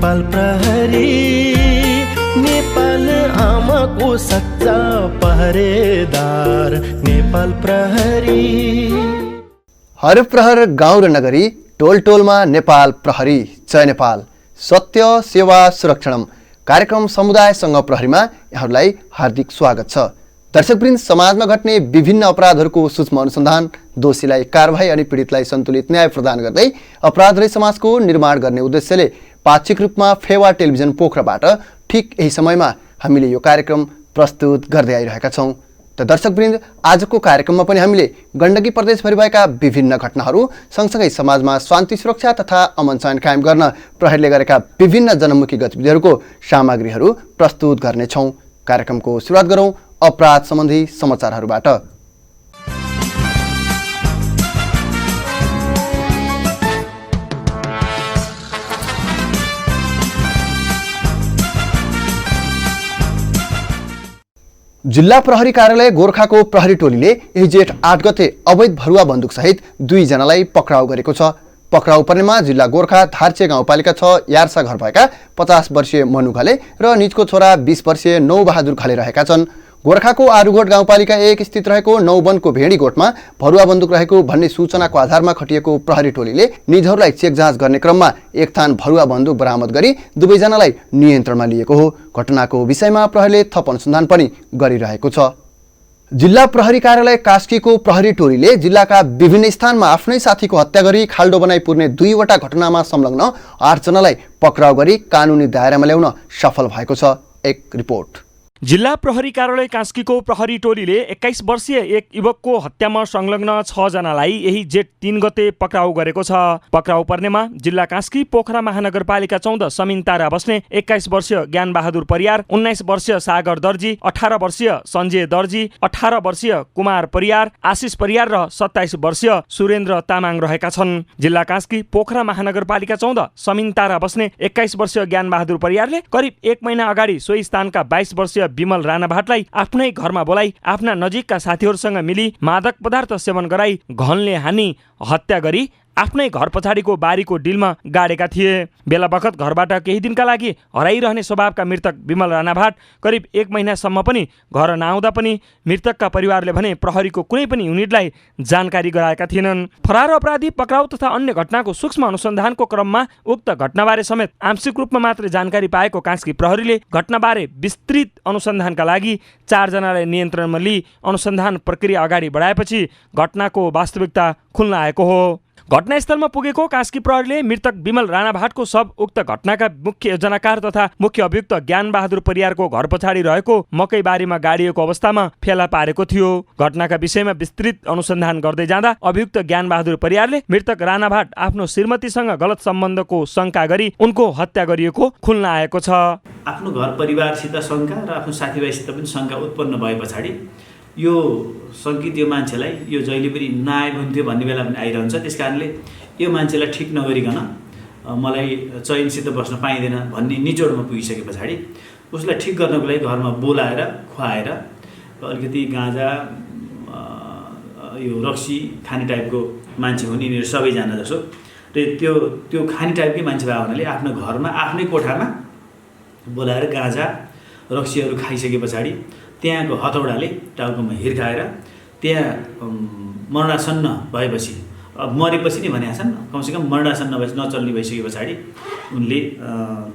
नेपाल प्रहरी, नेपाल आमाको सच्चा पहरेदार नेपाल प्रहरी। हर प्रहर गाउँ र नगरी टोल टोलमा नेपाल प्रहरी। जय नेपाल। सत्य सेवा सुरक्षणम कार्यक्रम समुदायसँग प्रहरीमा यहाँहरूलाई हार्दिक स्वागत छ। दर्शकवृन्द, समाजमा घट्ने विभिन्न अपराधहरूको सूक्ष्म अनुसन्धान, दोषीलाई कारबाही अनि पीडितलाई सन्तुलित न्याय प्रदान गर्दै अपराधरहित समाजको निर्माण गर्ने उद्देश्यले पाक्षिक रूपमा फेवा टेलिभिजन पोखराबाट ठिक यही समयमा हामीले यो कार्यक्रम प्रस्तुत गर्दै आइरहेका छौँ। त दर्शकवृन्द, आजको कार्यक्रममा पनि हामीले गण्डकी प्रदेशभरि भएका विभिन्न घटनाहरू सँगसँगै समाजमा शान्ति सुरक्षा तथा अमन चयन कायम गर्न प्रहरीले गरेका विभिन्न जनमुखी गतिविधिहरूको सामग्रीहरू प्रस्तुत गर्नेछौँ। कार्यक्रमको सुरुवात गरौँ अपराध सम्बन्धी समाचारहरूबाट। जिल्ला प्रहरी कार्यालय गोरखाको प्रहरी टोलीले यही जेठ 8 गते अवैध भरुवा बन्दुकसहित 2 जनालाई पक्राउ गरेको छ। पक्राउ पर्नेमा जिल्ला गोरखा धार्चे गाउँपालिका 6 यार्सा घर भएका 50 वर्षीय मनु घले र निजको छोरा 20 वर्षीय नौबहादुर घले रहेका छन्। गोरखाको आरुगोट गाउँपालिका 1 स्थित रहेको नौवनको भेडी गोठमा भरुवा बन्दुक रहेको भन्ने सूचनाको आधारमा खटिएको प्रहरी टोलीले निजहरूलाई चेक जाँच गर्ने क्रममा एक थान भरुवा बन्दुक बरामद गरी 2 जनालाई नियन्त्रणमा लिएको हो। घटनाको विषयमा प्रहरीले थप अनुसन्धान पनि गरिरहेको छ। जिल्ला प्रहरी कार्यालय कास्कीको प्रहरी टोलीले जिल्लाका विभिन्न स्थानमा आफ्नै साथीको हत्या गरी खाल्डो बनाई पुर्ने 2 वटा घटनामा संलग्न 8 जनालाई पक्राउ गरी कानुनी दायरामा ल्याउन सफल भएको छ। एक रिपोर्ट। जिल्ला प्रहरी कार्यालय कास्कीको प्रहरी टोलीले 21 वर्षीय एक युवकको हत्यामा संलग्न 6 जनालाई यही जेठ 3 गते पक्राउ गरेको छ। पक्राउ पर्नेमा जिल्ला कास्की पोखरा महानगरपालिका 14 समिनतारा बस्ने 21 वर्षीय ज्ञानबहादुर परियार, 19 वर्षीय सागर दर्जी, 18 वर्षीय सञ्जय दर्जी, 18 वर्षीय कुमार परियार, आशिष परियार र 27 वर्षीय सुरेन्द्र तामाङ रहेका छन्। जिल्ला कास्की पोखरा महानगरपालिका 14 समिनतारा बस्ने 21 वर्षीय ज्ञानबहादुर परियारले करिब 1 महिना अगाडि सोही स्थानका 22 वर्षीय विमल राणाभाटलाई आफ्नै घरमा बोलाई आफ्ना नजिकका साथीहरूसँग मिली मादक पदार्थ सेवन गराई घनले हानी हत्या गरी आफ्नै घर पछाडिको बारीको डिलमा गाडेका थिए। बेला बखत घरबाट केही दिनका लागि हराइरहने स्वभावका मृतक विमल राणाभाट करिब 1 महिनासम्म पनि घर नआउँदा पनि मृतकका परिवारले भने प्रहरीको कुनै पनि युनिटलाई जानकारी गराएका थिएनन्। फरार अपराधी पक्राउ तथा अन्य घटनाको सूक्ष्म अनुसन्धानको क्रममा उक्त घटनाबारे समेत आंशिक रूपमा मात्रै जानकारी पाएको कास्की प्रहरीले घटनाबारे विस्तृत अनुसन्धानका लागि 4 जनालाई नियन्त्रणमा लिई अनुसन्धान प्रक्रिया अगाडि बढाएपछि घटनाको वास्तविकता खुल्न आएको हो। घटनास्थलमा पुगेको कास्की प्रहरीले मृतक विमल राणाभाटको शव उक्त घटनाका मुख्य योजनाकार तथा मुख्य अभियुक्त ज्ञानबहादुर परियारको घर पछाडि रहेको मकैबारीमा गाडिएको अवस्थामा फेला पारेको थियो। घटनाका विषयमा विस्तृत अनुसन्धान गर्दै जाँदा अभियुक्त ज्ञानबहादुर परियारले मृतक राणाभाट आफ्नो श्रीमतीसँग गलत सम्बन्धको शङ्का गरी उनको हत्या गरिएको खुल्न आएको छ। आफ्नो घर परिवारसित शङ्का र आफ्नो साथीभाइसित पनि शङ्का उत्पन्न भए पछाडि यो सङ्कित यो मान्छेलाई यो जहिले पनि नआइहुन्थ्यो भन्ने बेला पनि आइरहन्छ। त्यस कारणले यो मान्छेलाई ठिक नगरिकन मलाई चैनसित बस्न पाइँदैन भन्ने निचोडमा पुगिसके पछाडि उसलाई ठिक गर्नको लागि घरमा बोलाएर खुवाएर अलिकति गाँजा यो रक्सी खाने टाइपको मान्छे हुन् यिनीहरू सबैजना जसो र त्यो खाने टाइपकै मान्छे भए हुनाले आफ्नो घरमा आफ्नै कोठामा बोलाएर गाँजा रक्सीहरू खाइसके पछाडि त्यहाँको हतौडाले टाउकोमा हिर्काएर त्यहाँ मरणासन्न भएपछि अब मरेपछि नि भनेका छन् कमसेकम मरणासन्न भएपछि नचल्ने भइसके पछाडि उनले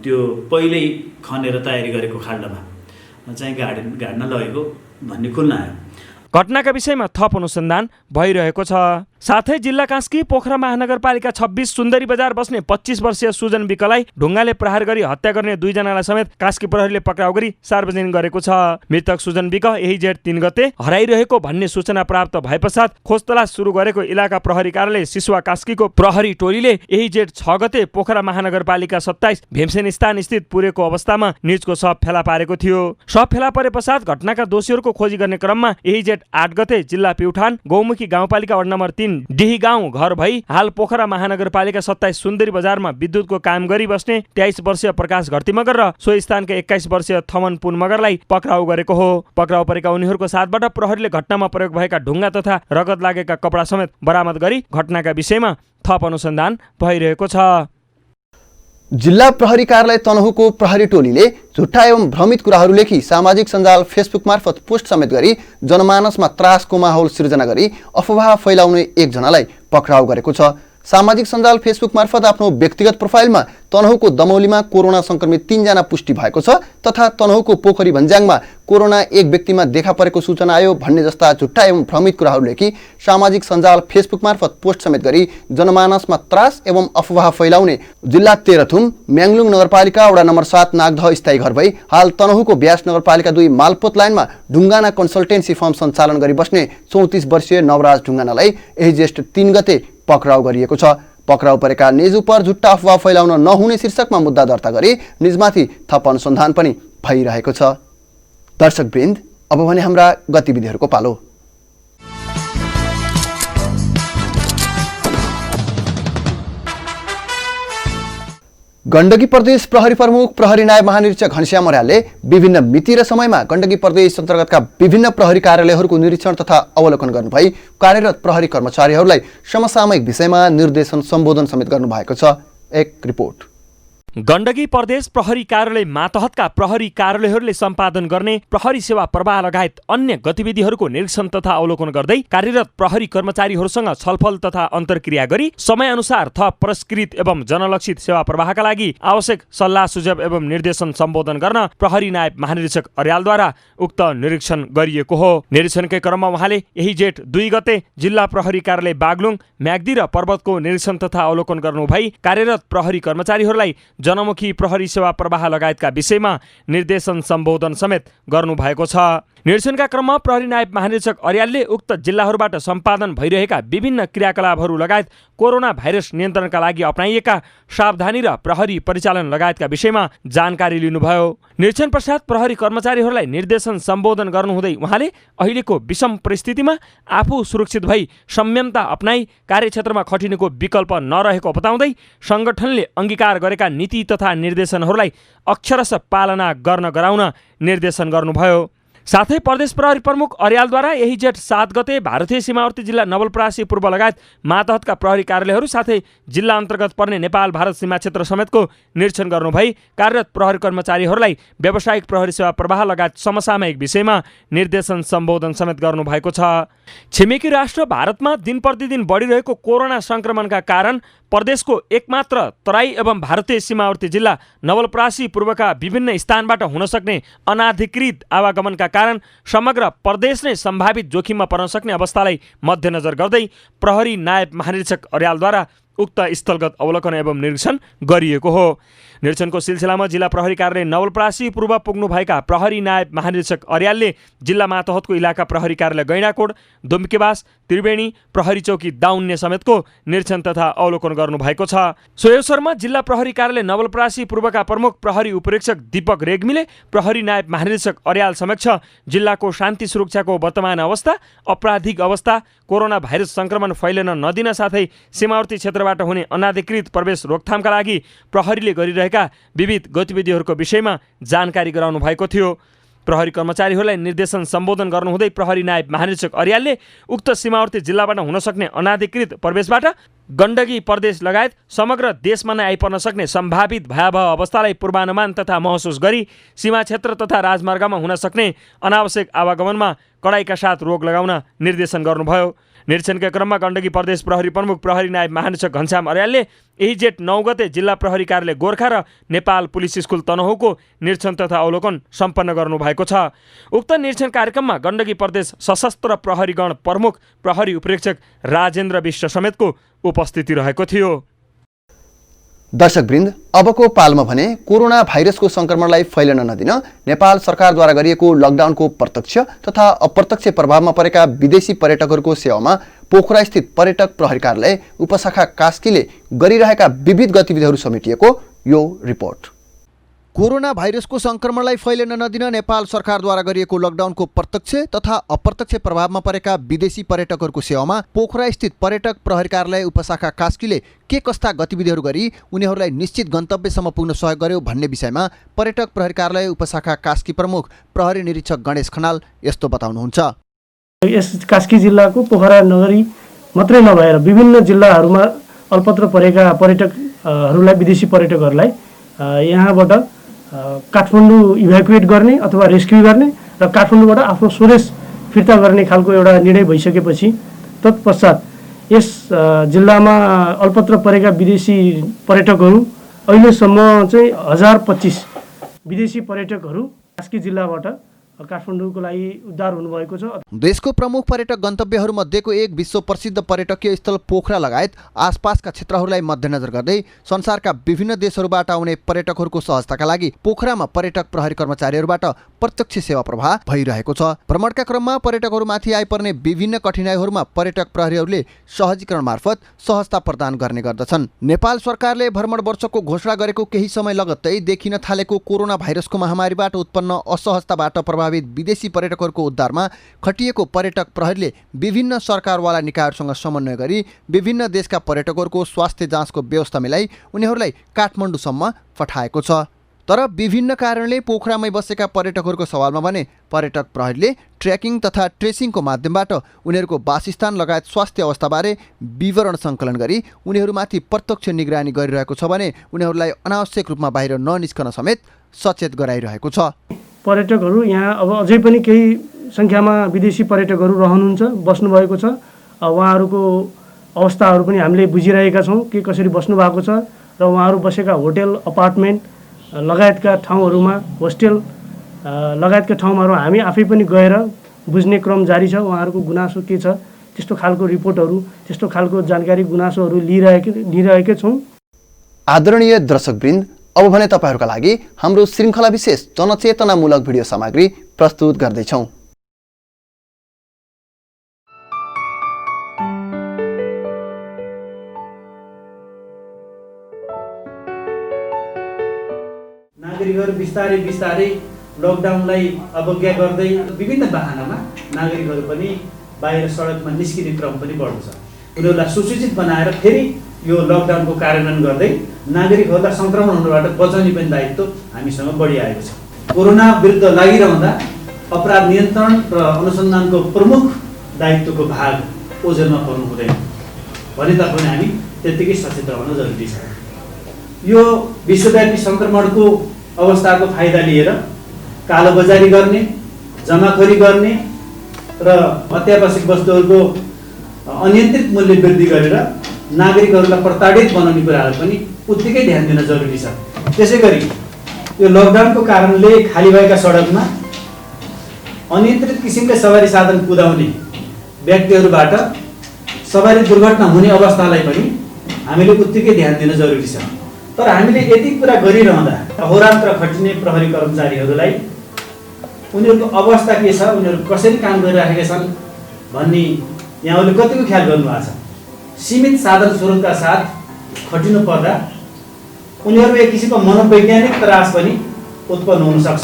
त्यो पहिल्यै खनेर तयारी गरेको खाल्डोमा चाहिँ गाड्न लगेको भन्ने खुल्न आयो। घटनाका विषयमा थप अनुसन्धान भइरहेको छ। साथै जिल्ला कास्की पोखरा महानगरपालिका 26 सुन्दरी बजार बस्ने 25 वर्षीय सुजन विकलाई ढुङ्गाले प्रहार गरी हत्या गर्ने 2 जनालाई समेत कास्की प्रहरीले पक्राउ गरी सार्वजनिक गरेको छ। मृतक सुजन विक यही जेठ 3 गते हराइरहेको भन्ने सूचना प्राप्त भए पश्चात खोज तलास सुरु गरेको इलाका प्रहरी कार्यालय सिसुवा कास्कीको प्रहरी टोलीले यही जेठ 6 गते पोखरा महानगरपालिका 27 भीमसेन स्थान स्थित पुरेको अवस्थामा निजको शव फेला पारेको थियो। शव फेला परे पश्चात घटनाका दोषीहरूको खोजी गर्ने क्रममा यही जेठ 8 गते जिल्ला प्युठान गौमुखी गाउँपालिका वडा नम्बर 3 डिही गाउँ घर भई हाल पोखरा महानगरपालिका 27 सुन्दरी बजारमा विद्युतको काम गरी बस्ने 23 वर्षीय प्रकाश घरती मगर र सो स्थानका 21 वर्षीय थमन पुन मगरलाई पक्राउ गरेको हो। पक्राउ परेका उनीहरूको साथबाट प्रहरीले घटनामा प्रयोग भएका ढुङ्गा तथा रगत लागेका कपडा समेत बरामद गरी घटनाका विषयमा थप अनुसन्धान भइरहेको छ। जिल्ला प्रहरी कार्यालय तनहुको प्रहरी टोलीले झुट्टा एवं भ्रमित कुराहरू लेखी सामाजिक सञ्जाल फेसबुक मार्फत पोस्ट समेत गरी जनमानसमा त्रासको माहौल सिर्जना गरी अफवाह फैलाउने एकजनालाई पक्राउ गरेको छ। सामाजिक सञ्जाल फेसबुक मार्फत आफ्नो व्यक्तिगत प्रोफाइलमा तनहुको दमौलीमा कोरोना संक्रमित 3 जना पुष्टि भएको छ तथा तनहुको पोखरी भन्ज्याङमा कोरोना एक व्यक्तिमा देखा परेको सूचना आयो भन्ने जस्ता झुट्टा एवं भ्रमित कुराहरू लेखी सामाजिक सञ्जाल फेसबुक मार्फत पोस्ट समेत गरी जनमानसमा त्रास एवं अफवाह फैलाउने जिल्ला तेह्रथुम म्याङलुङ नगरपालिका वडा नम्बर 7 नागदह स्थायी घर भई हाल तनहुको ब्यास नगरपालिका 2 मालपोत लाइनमा ढुङ्गाना कन्सल्टेन्सी फर्म सञ्चालन गरी बस्ने 34 वर्षीय नवराज ढुङ्गानालाई यही ज्येष्ठ 3 गते पक्राउ गरिएको छ। पक्राउ परेका निज उप झुट्टा अफवाह फैलाउन नहुने शीर्षकमा मुद्दा दर्ता गरी निजमाथि थप अनुसन्धान पनि भइरहेको छ। दर्शकवृन्द, अब भने हाम्रा गतिविधिहरूको पालो। गण्डकी प्रदेश प्रहरी प्रमुख प्रहरी नायब महानिरीक्षक घनश्याम अर्यालले विभिन्न मिति र समयमा गण्डकी प्रदेश अन्तर्गतका विभिन्न प्रहरी कार्यालयहरूको निरीक्षण तथा अवलोकन गर्नुभई कार्यरत प्रहरी कर्मचारीहरूलाई समसामयिक विषयमा निर्देशन सम्बोधन समेत गर्नुभएको छ। एक रिपोर्ट। गण्डकी प्रदेश प्रहरी कार्यालय मातहतका प्रहरी कार्यालयहरूले सम्पादन गर्ने प्रहरी सेवा प्रवाह लगायत अन्य गतिविधिहरूको निरीक्षण तथा अवलोकन गर्दै कार्यरत प्रहरी कर्मचारीहरूसँग छलफल तथा अन्तर्क्रिया गरी समयअनुसार थप पुरस्कृत एवं जनलक्षित सेवा प्रवाहका लागि आवश्यक सल्लाह सुझाव एवं निर्देशन सम्बोधन गर्न प्रहरी नायब महानिरीक्षक अर्यालद्वारा उक्त निरीक्षण गरिएको हो। निरीक्षणकै क्रममा उहाँले यही जेठ 2 गते जिल्ला प्रहरी कार्यालय बागलुङ, म्याग्दी र पर्वतको निरीक्षण तथा अवलोकन गर्नुभई कार्यरत प्रहरी कर्मचारीहरूलाई जनमुखी प्रहरी सेवा प्रवाह लगायतका विषयमा निर्देशन सम्बोधन समेत गर्नुभएको छ। निरीक्षणका क्रममा प्रहरी नायब महानिरीक्षक अर्यालले उक्त जिल्लाहरूबाट सम्पादन भइरहेका विभिन्न क्रियाकलापहरू लगायत कोरोना भाइरस नियन्त्रणका लागि अपनाइएका सावधानी र प्रहरी परिचालन लगायतका विषयमा जानकारी लिनुभयो। निरीक्षण पश्चात प्रहरी कर्मचारीहरूलाई निर्देशन सम्बोधन गर्नुहुँदै उहाँले अहिलेको विषम परिस्थितिमा आफू सुरक्षित भई संयमता अपनाई कार्यक्षेत्रमा खटिनुको विकल्प नरहेको बताउँदै संगठनले अंगीकार गरेका नीति तथा निर्देशनहरूलाई अक्षरशः पालना गर्न गराउन निर्देशन गर्नुभयो। साथै प्रदेश प्रहरी प्रमुख अर्यालद्वारा यही जेठ 7 गते भारतीय सीमावर्ती जिल्ला नवलपरासी पूर्व लगायत मातहतका प्रहरी कार्यालयहरू साथै जिल्ला अन्तर्गत पर्ने नेपाल भारत सीमा क्षेत्र समेतको निरीक्षण गर्नुभई कार्यरत प्रहरी कर्मचारीहरूलाई व्यावसायिक प्रहरी सेवा प्रवाह लगायत समसामयिक विषयमा निर्देशन सम्बोधन समेत गर्नुभएको छ। छिमेकी राष्ट्र भारतमा दिन प्रतिदिन बढिरहेको कोरोना संक्रमणका कारण प्रदेशको एकमात्र तराई एवं भारतीय सीमावर्ती जिल्ला नवलपरासी पूर्वका विभिन्न स्थानबाट हुन सक्ने अनाधिकृत आवागमनका कारण समग्र प्रदेश नै सम्भावित जोखिममा पर्न सक्ने अवस्थालाई मध्यनजर गर्दै प्रहरी नायब महानिरीक्षक अर्यालद्वारा उक्त स्थलगत अवलोकन एवं निरीक्षण गरिएको हो। निरीक्षणको सिलसिलामा जिल्ला प्रहरी कार्यालय नवलपरासी पूर्व पुग्नुभएका प्रहरी नायब महानिरीक्षक अर्यालले जिल्ला मातहतको इलाका प्रहरी कार्यालय गैंडाकोट, दुम्केबास, त्रिवेणी, प्रहरी चौकी दाउन्ने समेतको निरीक्षण तथा अवलोकन गर्नुभएको छ। सो अवसरमा जिल्ला प्रहरी कार्यालय नवलपरासी पूर्वका प्रमुख प्रहरी उपरीक्षक दीपक रेग्मीले प्रहरी नायब महानिरीक्षक अर्याल समक्ष जिल्लाको शान्ति सुरक्षाको वर्तमान अवस्था, आपराधिक अवस्था, कोरोना भाइरस संक्रमण फैलिन नदिन साथै सीमावर्ती क्षेत्रबाट हुने अनाधिकृत प्रवेश रोकथामका लागि प्रहरीले गरिरहेका विविध गतिविधिहरूको विषयमा जानकारी गराउनु भएको थियो। प्रहरी कर्मचारीहरूलाई निर्देशन सम्बोधन गर्नुहुँदै प्रहरी नायब महानिरीक्षक अर्यालले उक्त सीमावर्ती जिल्लाबाट हुन सक्ने अनाधिकृत प्रवेशबाट गण्डकी प्रदेश लगायत समग्र देशमा नै आइपर्न सक्ने सम्भावित भयावह अवस्थालाई पूर्वानुमान तथा महसुस गरी सीमा क्षेत्र तथा राजमार्गमा हुन सक्ने अनावश्यक आवागमनमा कडाइका साथ रोक लगाउन निर्देशन गर्नुभयो। निरीक्षणका क्रममा गण्डकी प्रदेश प्रहरी प्रमुख प्रहरी नायब महानिरीक्षक घनश्याम अर्यालले यही जेठ 9 गते जिल्ला प्रहरी कार्यालय गोर्खा र नेपाल पुलिस स्कुल तनहुको निरीक्षण तथा अवलोकन सम्पन्न गर्नुभएको छ। उक्त निरीक्षण कार्यक्रममा गण्डकी प्रदेश सशस्त्र प्रहरीगण प्रमुख प्रहरी उपरीक्षक राजेन्द्र विश्व समेतको उपस्थिति रहेको थियो। दर्शकवृन्द, अबको पालमा भने कोरोना भाइरसको संक्रमणलाई फैलन नदिन नेपाल सरकारद्वारा गरिएको लकडाउनको प्रत्यक्ष तथा अप्रत्यक्ष प्रभावमा परेका विदेशी पर्यटकहरूको सेवामा पोखरा स्थित पर्यटक प्रहरी कार्यालय उपशाखा कास्कीले गरिरहेका विविध गतिविधिहरू समेटिएको यो रिपोर्ट। कोरोना भाइरसको संक्रमणलाई फैलिन नदिन नेपाल सरकारद्वारा गरिएको लकडाउनको प्रत्यक्ष तथा अप्रत्यक्ष प्रभावमा परेका विदेशी पर्यटकहरूको सेवामा पोखरा स्थित पर्यटक प्रहरी कार्यालय उपशाखा कास्कीले के कस्ता गतिविधिहरू गरी उनीहरूलाई निश्चित गन्तव्यसम्म पुग्न सहयोग गर्यो भन्ने विषयमा पर्यटक प्रहरी कार्यालय उपशाखा कास्की प्रमुख प्रहरी निरीक्षक गणेश खनाल यस्तो बताउनुहुन्छ। यस कास्की जिल्लाको पोखरा नगरी मात्रै नभएर विभिन्न जिल्लाहरूमा अल्पत्र परेका पर्यटक पर्यटकहरूलाई विदेशी पर्यटकहरूलाई यहाँबाट काठमाडौँ इभ्याकुएट गर्ने अथवा रेस्क्यु गर्ने र काठमाडौँबाट आफ्नो स्वदेश फिर्ता गर्ने खालको एउटा निर्णय भइसकेपछि तत्पश्चात यस जिल्लामा अल्पत्र परेका विदेशी पर्यटकहरू अहिलेसम्म चाहिँ 1025 विदेशी पर्यटकहरू कास्की जिल्लाबाट काठमाडौँको लागि उद्धार हुनुभएको छ। देशको प्रमुख पर्यटक गन्तव्यहरूमध्येको एक विश्व प्रसिद्ध पर्यटकीय स्थल पोखरा लगायत आसपासका क्षेत्रहरूलाई मध्यनजर गर्दै संसारका विभिन्न देशहरूबाट आउने पर्यटकहरूको सहजताका लागि पोखरामा पर्यटक प्रहरी कर्मचारीहरूबाट प्रत्यक्ष सेवा प्रवाह भइरहेको छ। भ्रमणका क्रममा पर्यटकहरूमाथि आइपर्ने विभिन्न कठिनाइहरूमा पर्यटक प्रहरीहरूले सहजीकरण मार्फत सहजता प्रदान गर्ने गर्दछन्। नेपाल सरकारले भ्रमण वर्षको घोषणा गरेको केही समय लगत्तै देखिन थालेको कोरोना भाइरसको महामारीबाट उत्पन्न असहजताबाट प्रभावित विदेशी पर्यटकहरूको उद्धारमा खटिएको पर्यटक प्रहरीले विभिन्न सरकारवाला निकायहरूसँग समन्वय गरी विभिन्न देशका पर्यटकहरूको स्वास्थ्य जाँचको व्यवस्था मिलाई उनीहरूलाई काठमाडौँसम्म पठाएको छ। तर विभिन्न कारणले पोखरामै बसेका पर्यटकहरूको सवालमा भने पर्यटक प्रहरीले ट्र्याकिङ तथा ट्रेसिङको माध्यमबाट उनीहरूको वासस्थान लगायत स्वास्थ्य अवस्थाबारे विवरण सङ्कलन गरी उनीहरूमाथि प्रत्यक्ष निगरानी गरिरहेको छ भने उनीहरूलाई अनावश्यक रूपमा बाहिर ननिस्कन समेत सचेत गराइरहेको छ। पर्यटकहरू यहाँ अब अझै पनि केही सङ्ख्यामा विदेशी पर्यटकहरू रहनुहुन्छ, बस्नुभएको छ। उहाँहरूको अवस्थाहरू पनि हामीले बुझिरहेका छौँ के कसरी बस्नु भएको छ र उहाँहरू बसेका होटेल अपार्टमेन्ट लगायतका ठाउँहरूमा होस्टेल लगायतका ठाउँहरू हामी आफै पनि गएर बुझ्ने क्रम जारी छ। उहाँहरूको गुनासो के छ त्यस्तो खालको रिपोर्टहरू त्यस्तो खालको जानकारी गुनासोहरू लिइरहेकै छौँ। आदरणीय दर्शकवृन्द, अब भने तपाईहरूका लागि हाम्रो श्रृङ्खला विशेष जनचेतनामूलक भिडियो सामग्री प्रस्तुत गर्दैछौँ। नागरिकहरू बिस्तारै बिस्तारै लकडाउनलाई अवज्ञा गर्दै विभिन्न बहानामा नागरिकहरू पनि बाहिर सडकमा निस्किने क्रम पनि बढ्दछ। उनीहरूलाई सुसूचित बनाएर फेरि यो लकडाउनको कार्यान्वयन गर्दै नागरिकहरूलाई सङ्क्रमण हुनबाट बचाउने पनि दायित्व हामीसँग बढिआएको छ। कोरोना विरुद्ध लागिरहँदा अपराध नियन्त्रण र अनुसन्धानको प्रमुख दायित्वको भाग ओझेलमा पर्नु हुँदैन भनेतर्फ पनि हामी त्यत्तिकै सचेत रहन जरुरी छ। यो विश्वव्यापी सङ्क्रमणको अवस्थाको फाइदा लिएर कालोबजारी गर्ने, जमाखोरी गर्ने र अत्यावश्यक वस्तुहरूको अनियन्त्रित मूल्य वृद्धि गरेर नागरिकहरूलाई प्रताडित बनाउने कुराहरू पनि उत्तिकै ध्यान दिन जरुरी छ। त्यसै गरी यो लकडाउनको कारणले खाली भएका सडकमा अनियन्त्रित किसिमले सवारी साधन कुदाउने व्यक्तिहरूबाट सवारी दुर्घटना हुने अवस्थालाई पनि हामीले उत्तिकै ध्यान दिन जरुरी छ। तर हामीले यति कुरा गरिरहँदा अहोरात्र खटिने प्रहरी कर्मचारीहरूलाई उनीहरूको अवस्था के छ, उनीहरू कसरी काम गरिरहेका छन् भन्ने यहाँहरूले कतिको ख्याल गर्नुभएको छ। सीमित साधन स्रोतका साथ खटिनु पर्दा उनीहरू एक किसिमको मनोवैज्ञानिक त्रास पनि उत्पन्न हुन सक्छ।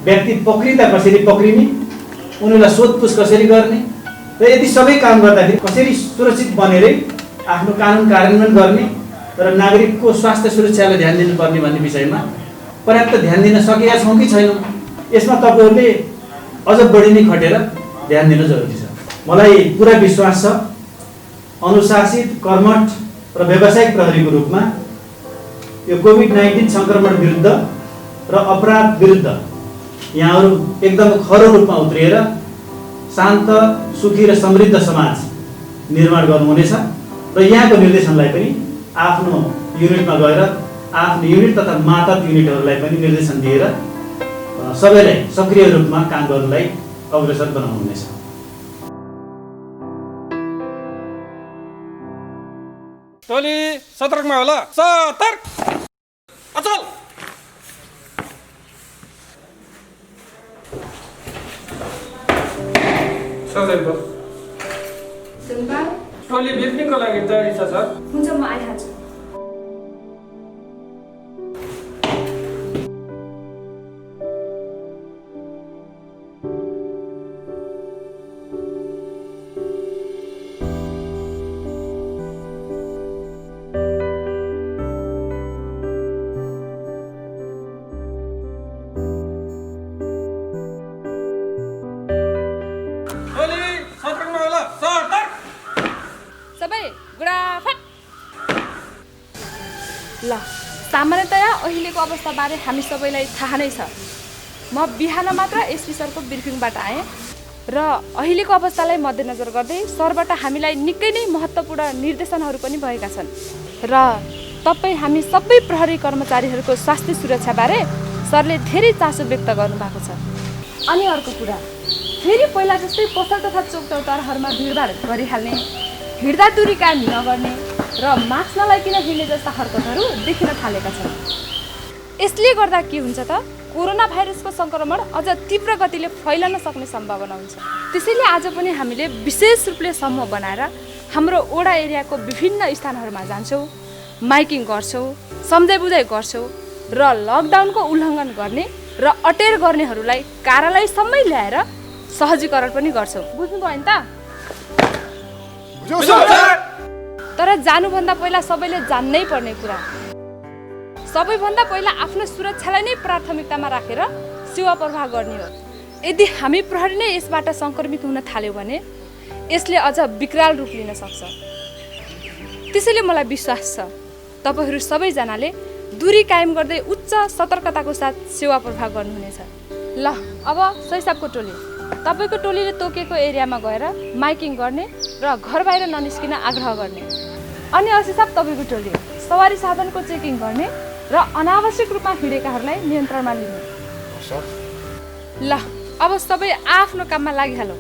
व्यक्ति पक्रिँदा कसरी पक्रिने, उनीहरूलाई सोधपुछ कसरी गर्ने र यदि सबै काम गर्दाखेरि कसरी सुरक्षित बनेरै आफ्नो कानुन कार्यान्वयन गर्ने र नागरिकको स्वास्थ्य सुरक्षालाई ध्यान दिनुपर्ने भन्ने विषयमा पर्याप्त ध्यान दिन सकेका छौँ कि छैनौँ, यसमा तपाईँहरूले अझ बढी नै खटेर ध्यान दिन जरुरी छ। मलाई पुरा विश्वास छ अनुशासित, कर्मठ र व्यावसायिक प्रहरीको रूपमा यो कोभिड-19 सङ्क्रमण विरुद्ध र अपराध विरुद्ध यहाँहरू एकदम खरो रूपमा उत्रिएर शान्त, सुखी र समृद्ध समाज निर्माण गर्नुहुनेछ र यहाँको निर्देशनलाई पनि आफ्नो युनिटमा गएर आफ्नो युनिट तथा मातहत युनिटहरूलाई पनि निर्देशन दिएर सबैलाई सक्रिय रूपमा काम गर्नलाई अग्रसर बनाउनुहुनेछ। टोली सतर्कमा होला, सतर्क अचल। सजैको टोली ब्रिफिङको लागि तयारी छ सर। हुन्छ, म आइहाल्छु। ल सामान्यतया अहिलेको अवस्थाबारे हामी सबैलाई थाहा नै छ। म बिहान मात्र एसपी सरको ब्रिफिङबाट आएँ र अहिलेको अवस्थालाई मध्यनजर गर्दै सरबाट हामीलाई निकै नै महत्त्वपूर्ण निर्देशनहरू पनि भएका छन् र तपाईँ हामी सबै प्रहरी कर्मचारीहरूको स्वास्थ्य सुरक्षाबारे सरले धेरै चासो व्यक्त गर्नुभएको छ। अनि अर्को कुरा, फेरि पहिला जस्तै पसल तथा चोक चौताराहरूमा भिडभाड गरिहाल्ने, हिँड्दा दूरी कायम नगर्ने र मास्क नलाइकन हिँड्ने जस्ता हरकतहरू देखिन थालेका छन्। यसले गर्दा के हुन्छ त, कोरोना भाइरसको सङ्क्रमण अझ तीव्र गतिले फैलन सक्ने सम्भावना हुन्छ। त्यसैले आज पनि हामीले विशेष रूपले समूह बनाएर हाम्रो ओडा एरियाको विभिन्न स्थानहरूमा जान्छौँ, माइकिङ गर्छौँ, सम्झाइ बुझाइ गर्छौँ र लकडाउनको उल्लङ्घन गर्ने र अटेर गर्नेहरूलाई कार्यालयसम्मै ल्याएर सहजीकरण पनि गर्छौँ। बुझ्नुभयो नि त? तर जानुभन्दा पहिला सबैले जान्नै पर्ने कुरा, सबैभन्दा पहिला आफ्नो सुरक्षालाई नै प्राथमिकतामा राखेर सेवा प्रवाह गर्ने हो। यदि हामी प्रहरी नै यसबाट सङ्क्रमित हुन थाल्यो भने यसले अझ विकराल रूप लिन सक्छ। त्यसैले मलाई विश्वास छ तपाईहरू सबैजनाले दूरी कायम गर्दै उच्च सतर्कताको साथ सेवा प्रवाह गर्नुहुनेछ। ल अब शैशवको टोली, तपाईँको टोलीले तोकेको एरियामा गएर माइकिङ गर्ने र घर बाहिर ननिस्किन आग्रह गर्ने। अनि असिसाब तपाईँको टोली सवारी साधनको चेकिङ गर्ने र अनावश्यक रूपमा हिँडेकाहरूलाई नियन्त्रणमा लिने। ल अब सबै आफ्नो काममा लागिहालौँ।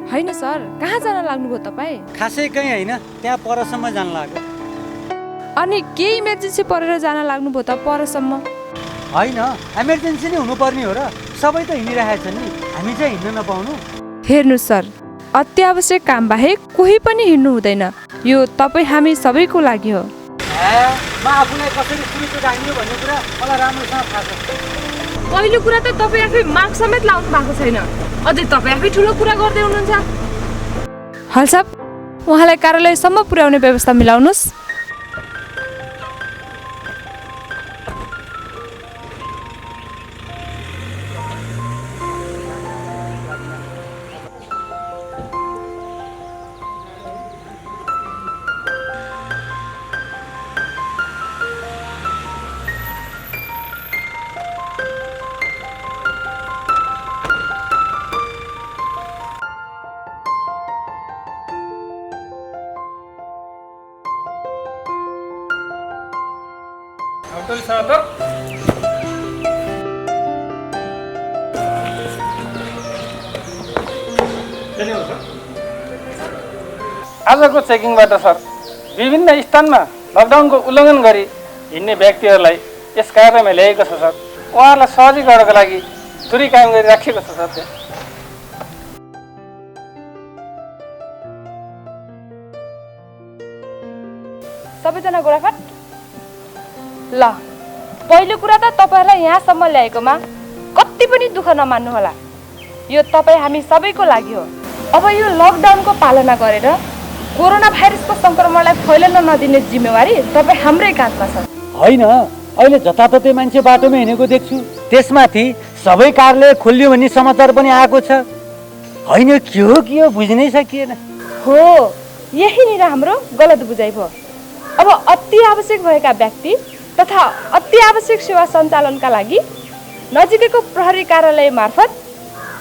होइन सर, कहाँ जान लाग्नुभयो तपाईँ? खासै कहीँ होइन, त्यहाँ परसम्म जान लाग्यो। अनि के इमर्जेन्सी परेर जान लाग्नुभयो त परसम्म? होइन, इमर्जेन्सी नै हुनुपर्ने हो र, सबै त हिँडिरहेको छ नि, हामी चाहिँ हिँड्न नपाउनु? हेर्नु सर, अत्यावश्यक काम बाहेक कोही पनि हिँड्नु हुँदैन। यो तपाईँ हामी सबैको लागि हो। म आफूलाई कसरी सुरक्षित राख्ने भन्ने कुरा मलाई राम्रोसँग थाहा छ। पहिलो कुरा त तपाईँ आफै मास्क समेत लाउनु भएको छैन, अझै तपाईँ आफै ठुलो कुरा गर्दै हुनुहुन्छ। हल साहब, उहाँलाई कार्यालयसम्म पुर्याउने व्यवस्था मिलाउनुहोस्। आजको चेकिङबाट सर, विभिन्न स्थानमा लकडाउनको उल्लङ्घन गरी हिँड्ने व्यक्तिहरूलाई यस कार्यालयमा ल्याएको छ सर। उहाँहरूलाई सहजीकरणको लागि दूरी कायम गरी राखिएको छ सर। त्यहाँ सबैजना गोडाफाट। ल पहिलो कुरा त तपाईँहरूलाई यहाँसम्म ल्याएकोमा कति पनि दुःख नमान्नु होला, यो तपाईँ हामी सबैको लागि हो। अब यो लकडाउनको पालना गरेर कोरोना भाइरसको सङ्क्रमणलाई फैलन नदिने जिम्मेवारी तपाईँ हाम्रै काँधमा छ। होइन, अहिले जताततै मान्छे बाटोमा हिँडेको देख्छु, त्यसमाथि सबै कार्यालय खोलियो भन्ने समाचार पनि आएको छ। होइन, के हो बुझ्नै सकिएन। हो, यहीँनिर हाम्रो गलत बुझाइ भयो। अब अति आवश्यक भएका व्यक्ति तथा अति आवश्यक सेवा सञ्चालनका लागि नजिकैको प्रहरी कार्यालय मार्फत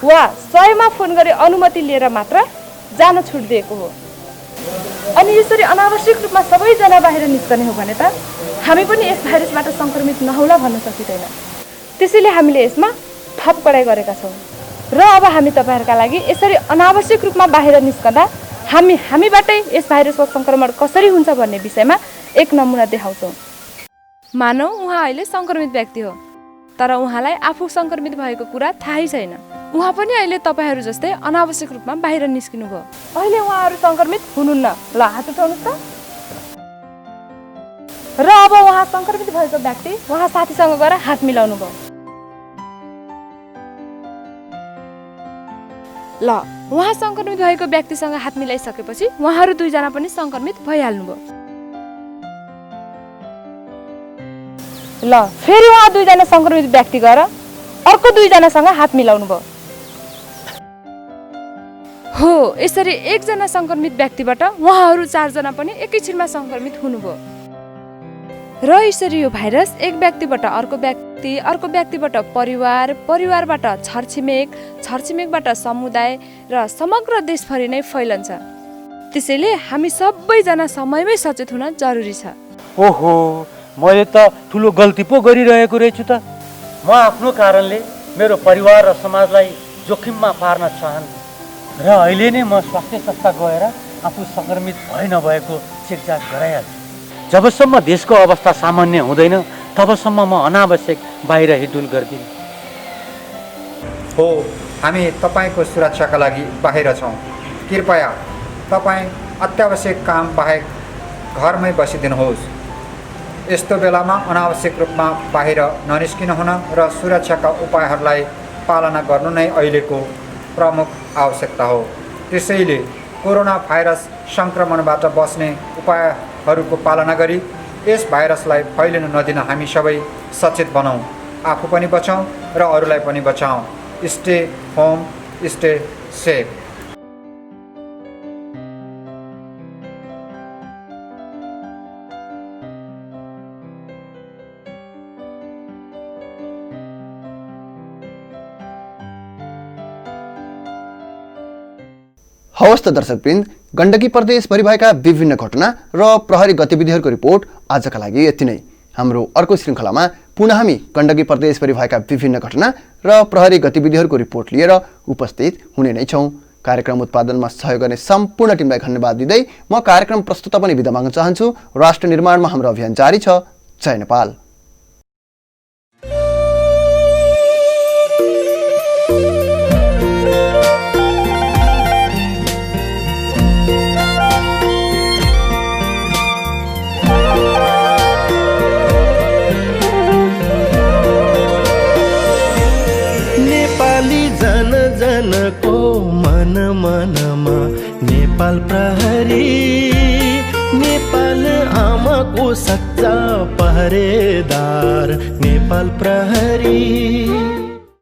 वा 100मा फोन गरी अनुमति लिएर मात्र जान छुट दिएको हो। अनि यसरी अनावश्यक रूपमा सबैजना बाहिर निस्कने हो भने त हामी पनि यस भाइरसबाट सङ्क्रमित नहोला भन्न सकिँदैन। त्यसैले हामीले यसमा थप कडाइ गरेका छौँ र अब हामी तपाईँहरूका लागि यसरी अनावश्यक रूपमा बाहिर निस्कँदा हामीबाटै यस भाइरसको सङ्क्रमण कसरी हुन्छ भन्ने विषयमा एक नमुना देखाउँछौँ। मानौ उहाँ अहिले सङ्क्रमित व्यक्ति हो, तर उहाँलाई आफू सङ्क्रमित भएको कुरा थाहै छैन। उहाँ पनि अहिले तपाईँहरू जस्तै अनावश्यक रूपमा बाहिर निस्किनु भयो। अहिले उहाँहरू सङ्क्रमित हुनुहुन्न, ल हात उठाउनुहोस् त। र अब उहाँ सङ्क्रमित भएको व्यक्ति उहाँ साथीसँग गएर हात मिलाउनु भयो। ल उहाँ सङ्क्रमित भएको व्यक्तिसँग हात मिलाइसकेपछि उहाँहरू दुईजना पनि सङ्क्रमित भइहाल्नुभयो। ल फेरि उहाँ दुईजना सङ्क्रमित व्यक्ति गएर अर्को दुईजनासँग हात मिलाउनु भयो। हो, यसरी एकजना सङ्क्रमित व्यक्तिबाट उहाँहरू 4 जना पनि एकैछिनमा सङ्क्रमित हुनुभयो। र यसरी यो भाइरस एक व्यक्तिबाट अर्को व्यक्ति, अर्को व्यक्तिबाट परिवार, परिवारबाट छरछिमेक, छरछिमेकबाट समुदाय र समग्र देशभरि नै फैलन्छ। त्यसैले हामी सबैजना समयमै सचेत हुन जरुरी छ। ओहो, मैले त ठुलो गल्ती पो गरिरहेको रहेछु त। म आफ्नो कारणले मेरो परिवार र समाजलाई जोखिममा पार्न चाहन्छु र अहिले नै म स्वास्थ्य संस्था गएर आफू सङ्क्रमित भए नभएको चेकजाँच गराइहाल्छु। जबसम्म देशको अवस्था सामान्य हुँदैन तबसम्म म अनावश्यक बाहिर हिँडुल गर्दिनँ। हो, हामी तपाईँको सुरक्षाका लागि बाहिर छौँ। कृपया तपाईँ अत्यावश्यक काम बाहेक घरमै बसिदिनुहोस्। यस्तो बेलामा अनावश्यक रूपमा बाहिर ननिस्किनु हुन र सुरक्षाका उपायहरूलाई पालना गर्नु नै अहिलेको प्रमुख आवश्यकता हो। त्यसैले कोरोना भाइरस सङ्क्रमणबाट बस्ने उपायहरूको पालना गरी यस भाइरसलाई फैलिन नदिन हामी सबै सचेत बनौँ। आफू पनि बचाउँ र अरूलाई पनि बचाउँ। Stay home, stay safe. हवस् त दर्शकवृन्द, गण्डकी प्रदेशभरि भएका विभिन्न घटना र प्रहरी गतिविधिहरूको रिपोर्ट आजका लागि यति नै। हाम्रो अर्को श्रृङ्खलामा पुनः हामी गण्डकी प्रदेशभरि भएका विभिन्न घटना र प्रहरी गतिविधिहरूको रिपोर्ट लिएर उपस्थित हुने नै छौँ। कार्यक्रम उत्पादनमा सहयोग गर्ने सम्पूर्ण टिमलाई धन्यवाद दिँदै म कार्यक्रम प्रस्तुता पनि बिदा माग्न चाहन्छु। राष्ट्र निर्माणमा हाम्रो अभियान जारी छ। जय नेपाल। जनको मन मनमा नेपाल प्रहरी, नेपाल आमाको सच्चा पहरेदार नेपाल प्रहरी।